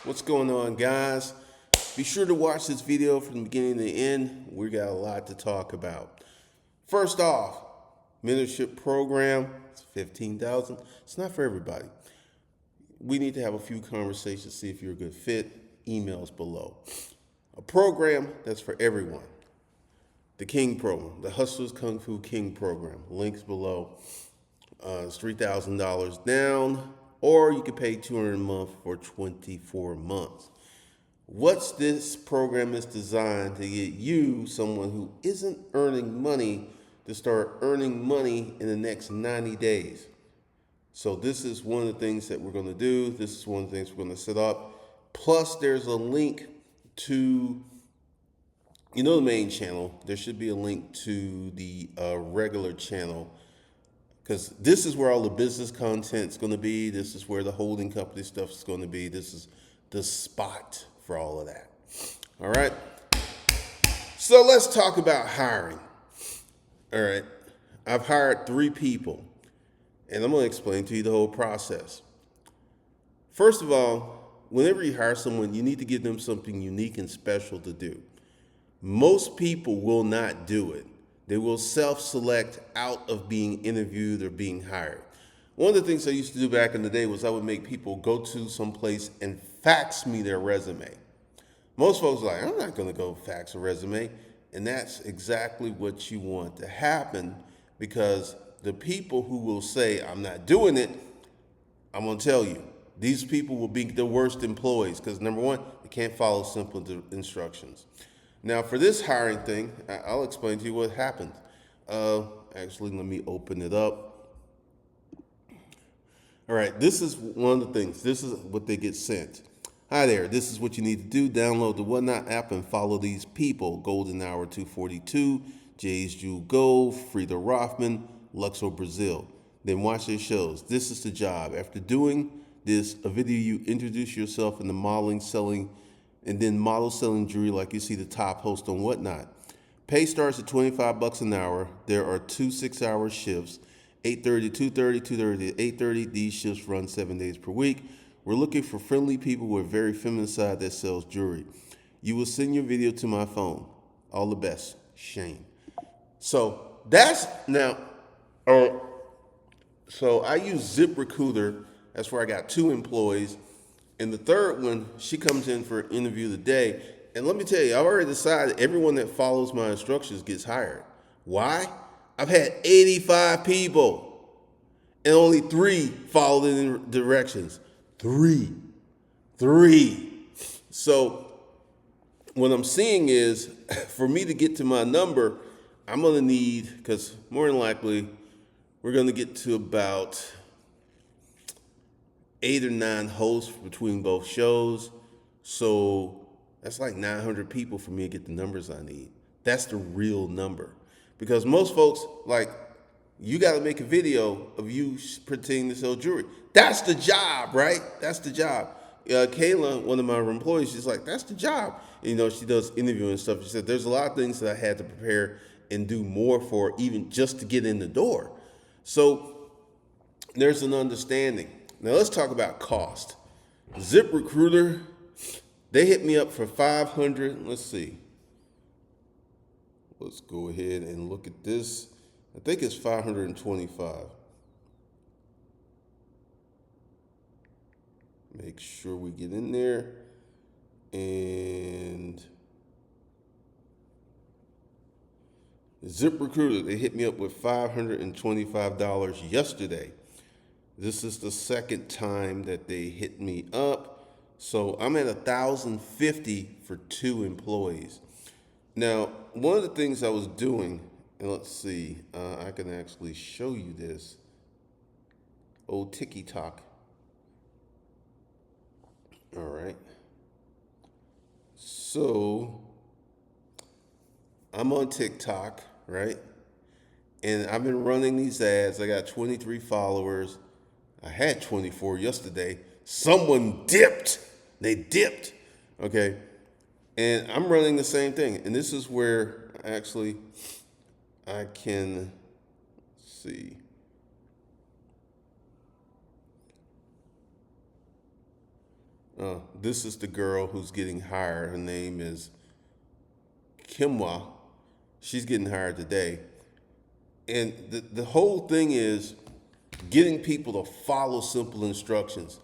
What's going on, guys? Be sure to watch this video from the beginning to the end. We got a lot to talk about. First off, mentorship program. It's $15,000. It's not for everybody. We need to have a few conversations, see if you're a good fit. Emails below. A program that's for everyone. The King program, the Hustlers Kung Fu King program. Links below. It's $3,000 down, or you can pay $200 a month for 24 months. What's this program is designed to get you, someone who isn't earning money, to start earning money in the next 90 days. So this is one of the things that we're going to do. This is one of the things we're going to set up. Plus, there's a link to, the main channel. There should be a link to the regular channel, because this is where all the business content is going to be. This is where the holding company stuff is going to be. This is the spot for all of that. All right. So let's talk about hiring. All right. I've hired 3 people, and I'm going to explain to you the whole process. First of all, whenever you hire someone, you need to give them something unique and special to do. Most people will not do it. They will self-select out of being interviewed or being hired. One of the things I used to do back in the day was I would make people go to some place and fax me their resume. Most folks are like, I'm not going to go fax a resume. And that's exactly what you want to happen, because the people who will say, I'm not doing it, I'm going to tell you, these people will be the worst employees, because number one, they can't follow simple instructions. Now, for this hiring thing, I'll explain to you what happened. Actually, let me open it up. All right, this is one of the things. This is what they get sent. Hi there, this is what you need to do. Download the Whatnot app and follow these people. Golden Hour 242, Jay's Jewel Gold, Frida Rothman, Luxor Brazil. Then watch their shows. This is the job. After doing this, a video, you introduce yourself in the modeling, selling, and then model selling jewelry like you see the top host on Whatnot. Pay starts at $25 an hour. There are 2 6-hour shifts, 8:30 to 2:30, 2:30 to 8:30. These shifts run 7 days per week. We're looking for friendly people with a very feminine side that sells jewelry. You will send your video to my phone. All the best, Shane. So that's now. So I use ZipRecruiter. That's where I got 2 employees. And the third one, she comes in for an interview today. And let me tell you, I've already decided everyone that follows my instructions gets hired. Why? I've had 85 people, and only 3 followed in the directions. 3. So what I'm seeing is, for me to get to my number, I'm going to need, because more than likely, we're going to get to about 8 or 9 hosts between both shows. So that's like 900 people for me to get the numbers I need. That's the real number. Because most folks, like, you got to make a video of you pretending to sell jewelry. That's the job, right? That's the job. Kayla, one of my employees, she's like, that's the job. And, she does interviewing and stuff. She said, there's a lot of things that I had to prepare and do more for, even just to get in the door. So there's an understanding. Now let's talk about cost. ZipRecruiter, they hit me up for $500. Let's see. Let's go ahead and look at this. I think it's $525. Make sure we get in there. And ZipRecruiter, they hit me up with $525 yesterday. This is the second time that they hit me up. So I'm at $1,050 for 2 employees. Now, one of the things I was doing, and let's see, I can actually show you this. Old TikTok. All right. So I'm on TikTok, right? And I've been running these ads. I got 23 followers. I had 24 yesterday. Someone dipped. They dipped. Okay. And I'm running the same thing. And this is where actually I can see. This is the girl who's getting hired. Her name is Kimwa. She's getting hired today. And the whole thing is getting people to follow simple instructions.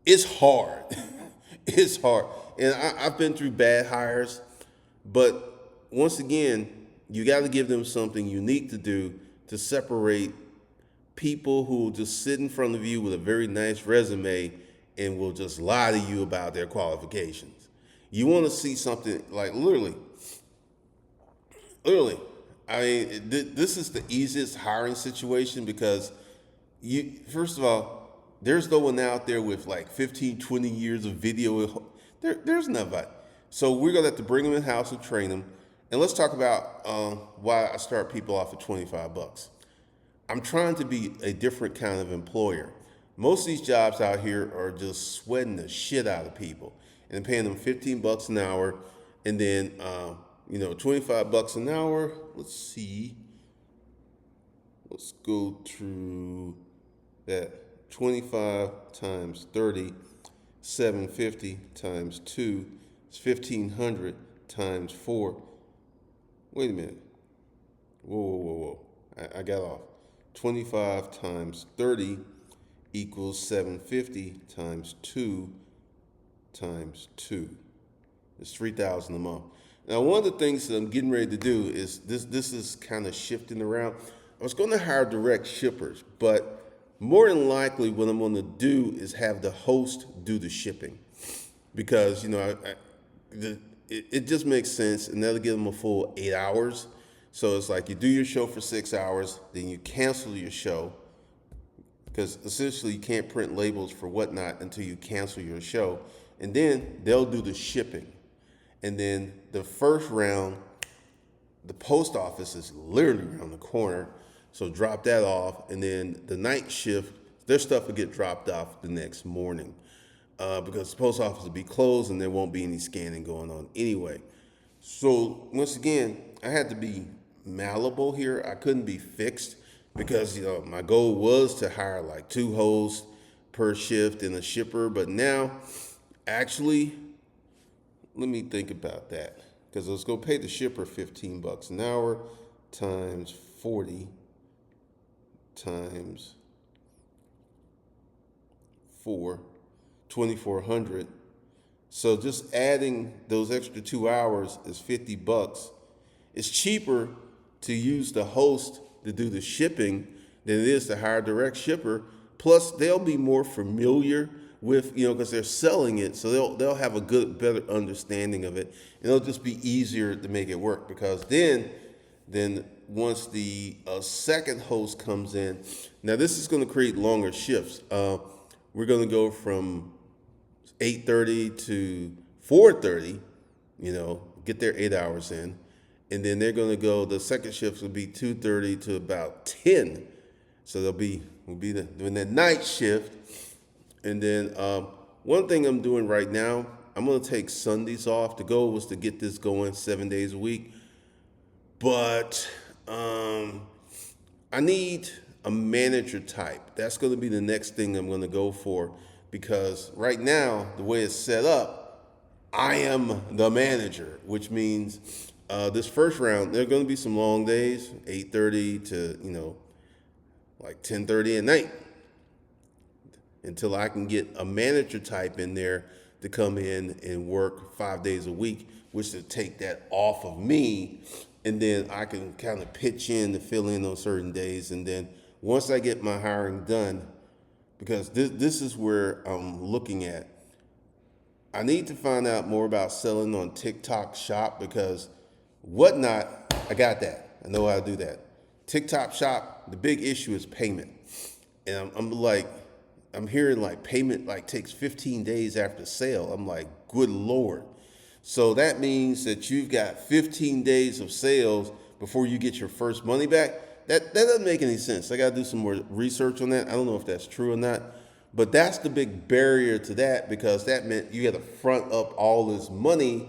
It's hard. It's hard. And I've been through bad hires, but once again, you got to give them something unique to do to separate people who will just sit in front of you with a very nice resume and will just lie to you about their qualifications. You want to see something like literally. I mean, this is the easiest hiring situation because first of all, there's no one out there with like 15, 20 years of video. There's nobody. So we're going to have to bring them in house and train them. And let's talk about why I start people off at $25. I'm trying to be a different kind of employer. Most of these jobs out here are just sweating the shit out of people and paying them $15 an hour, and then $25 an hour. Let's see. Let's go through that. 25 times 30, 750 times 2 is 1,500 times 4. Wait a minute. Whoa. I got off. 25 times 30 equals 750 times 2 times 2. It's 3,000 a month. Now, one of the things that I'm getting ready to do is this is kind of shifting around. I was going to hire direct shippers, but more than likely what I'm going to do is have the host do the shipping because, it just makes sense, and that'll give them a full 8 hours. So it's like you do your show for 6 hours, then you cancel your show because essentially you can't print labels for whatnot until you cancel your show. And then they'll do the shipping. And then the first round, the post office is literally around the corner. So drop that off. And then the night shift, their stuff will get dropped off the next morning because the post office will be closed and there won't be any scanning going on anyway. So once again, I had to be malleable here. I couldn't be fixed because my goal was to hire like 2 hosts per shift and a shipper. But now, actually, let me think about that because let's go pay the shipper $15 an hour times 40 times 4, 2,400. So just adding those extra 2 hours is $50. It's cheaper to use the host to do the shipping than it is to hire a direct shipper. Plus, they'll be more familiar with, because they're selling it, so they'll have a better understanding of it, and it'll just be easier to make it work. Because then once the second host comes in, now this is going to create longer shifts. We're going to go from 8:30 to 4:30, get their 8 hours in. And then they're going to go, the second shift will be 2:30 to about 10. So we'll be doing that night shift. And then one thing I'm doing right now, I'm going to take Sundays off. The goal was to get this going 7 days a week. But I need a manager type. That's going to be the next thing I'm going to go for. Because right now, the way it's set up, I am the manager, which means this first round, there are going to be some long days, 8:30 to, like 10:30 at night, until I can get a manager type in there to come in and work 5 days a week, which will take that off of me. And then I can kind of pitch in to fill in on certain days. And then once I get my hiring done, because this is where I'm looking at, I need to find out more about selling on TikTok Shop because Whatnot, I got that. I know how to do that. TikTok Shop, the big issue is payment. And I'm hearing like payment like takes 15 days after sale. I'm like, good Lord. So that means that you've got 15 days of sales before you get your first money back. That doesn't make any sense. I got to do some more research on that. I don't know if that's true or not. But that's the big barrier to that because that meant you had to front up all this money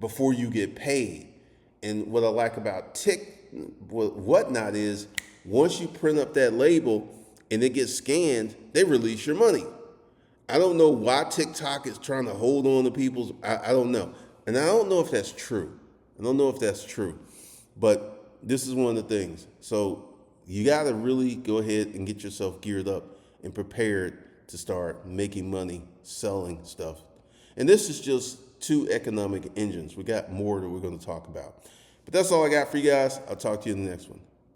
before you get paid. And what I like about Whatnot is once you print up that label and it gets scanned, they release your money. I don't know why TikTok is trying to hold on to people's. I don't know, and I don't know if that's true. I don't know if that's true, but this is one of the things. So you got to really go ahead and get yourself geared up and prepared to start making money selling stuff. And this is just two economic engines. We got more that we're going to talk about. But that's all I got for you guys. I'll talk to you in the next one.